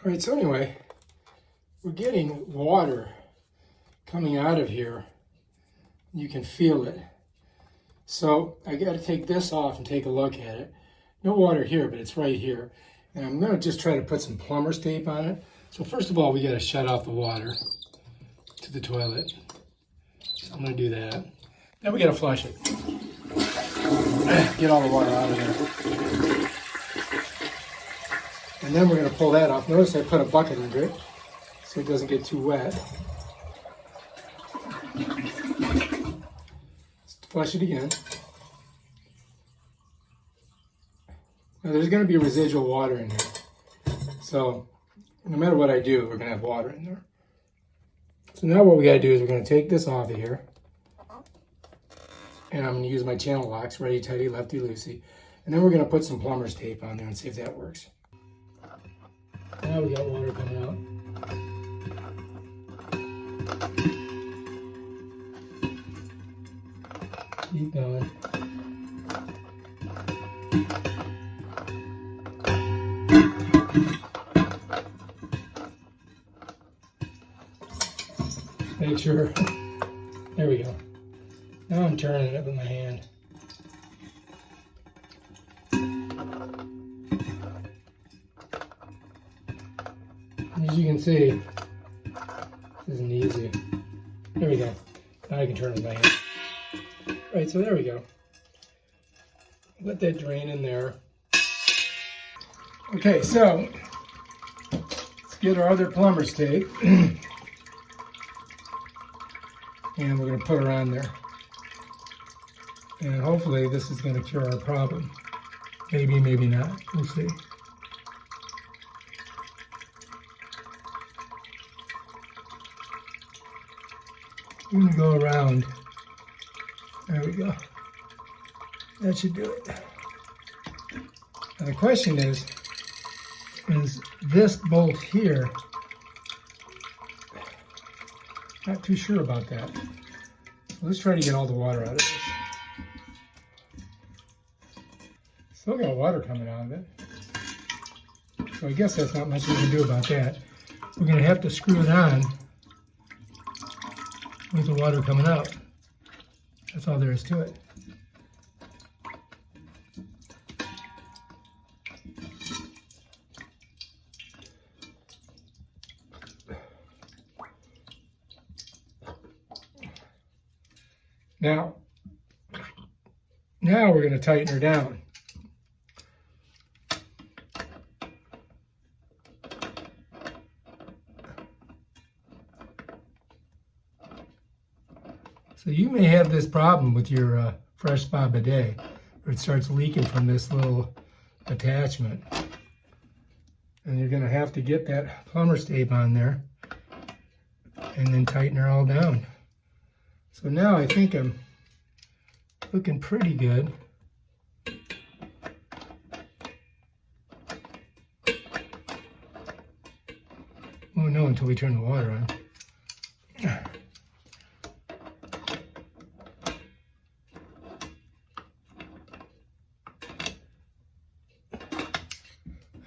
All right, so anyway, we're getting water coming out of here. You can feel it. So I got to take this off and take a look at it. No water here, but it's right here. And I'm going to just try to put some plumber's tape on it. So first of all, we got to shut off the water to the toilet. So I'm going to do that. Then we got to flush it. Get all the water out of there. And then we're going to pull that off. Notice I put a bucket under it so it doesn't get too wet. Let's flush it again. Now there's going to be residual water in here. So no matter what I do, we're going to have water in there. So now what we got to do is we're going to take this off of here. And I'm going to use my channel locks, righty tighty, lefty loosey. And then we're going to put some plumber's tape on there and see if that works. Now we got water coming out. Keep going. Make sure. There we go. Now I'm turning it with my hand. As you can see, this isn't easy. There we go. Now I can turn it with my hand. Right, so there we go. Let that drain in there. Okay, so let's get our other plumber's tape. And we're going to put her on there. And hopefully this is going to cure our problem. Maybe, maybe not. We'll see. I'm going to go around. There we go. That should do it. Now the question is this bolt here? Not too sure about that. Let's try to get all the water out of this. Still got water coming out of it. So I guess that's not much we can do about that. We're going to have to screw it on with the water coming out. That's all there is to it. Now we're going to tighten her down. So you may have this problem with your Fresh Spa bidet, where it starts leaking from this little attachment. And you're going to have to get that plumber's tape on there and then tighten her all down. So now I think I'm looking pretty good. Won't know until we turn the water on.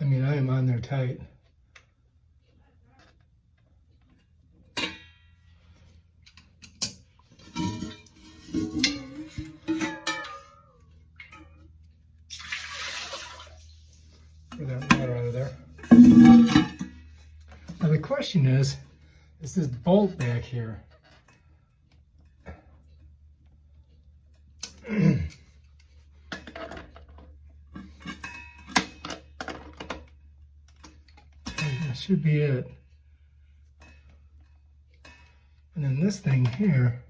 I mean, I am on there tight. Get that water out of there. Now the question is this bolt back here. That should be it. And then this thing here,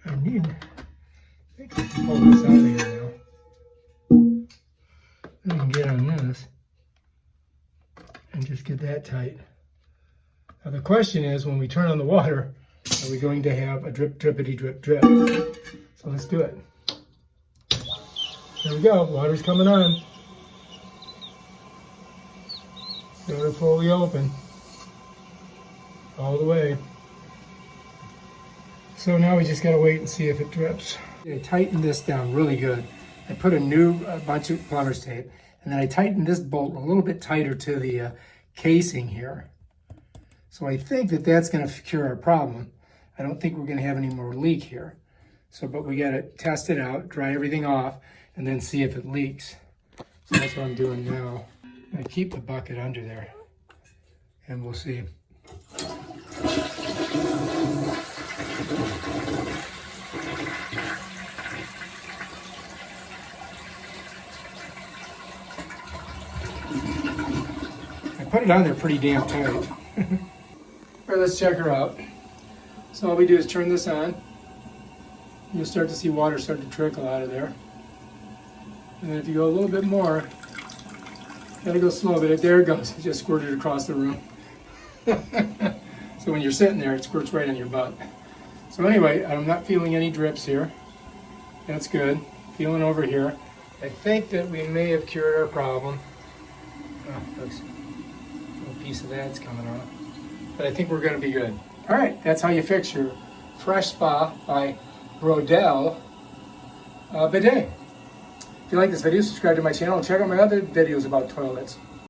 I think I can pull this out of here now. Then I can get on this and just get that tight. Now the question is, when we turn on the water, are we going to have a drip, drippity, drip, drip? So let's do it. There we go, water's coming on. Door fully open. All the way. So now we just gotta wait and see if it drips. I tightened this down really good. I put a new bunch of plumber's tape, And then I tightened this bolt a little bit tighter to the casing here. So I think that that's going to cure our problem. I don't think we're going to have any more leak here. So, but we got to test it out, dry everything off, and then see if it leaks. So that's what I'm doing now. I'm going to keep the bucket under there, and we'll see. Put it on there pretty damn tight. All right, let's check her out. So all we do is turn this on. You'll start to see water start to trickle out of there. And then if you go a little bit more, gotta go slow, but there it goes. It just squirted across the room. So when you're sitting there, it squirts right on your butt. So anyway, I'm not feeling any drips here. That's good. Feeling over here. I think that we may have cured our problem. Oh, looks. Piece of that's coming off, but I think we're going to be good. All right, that's how you fix your Fresh Spa by Brondell bidet. If you like this video, subscribe to my channel and check out my other videos about toilets.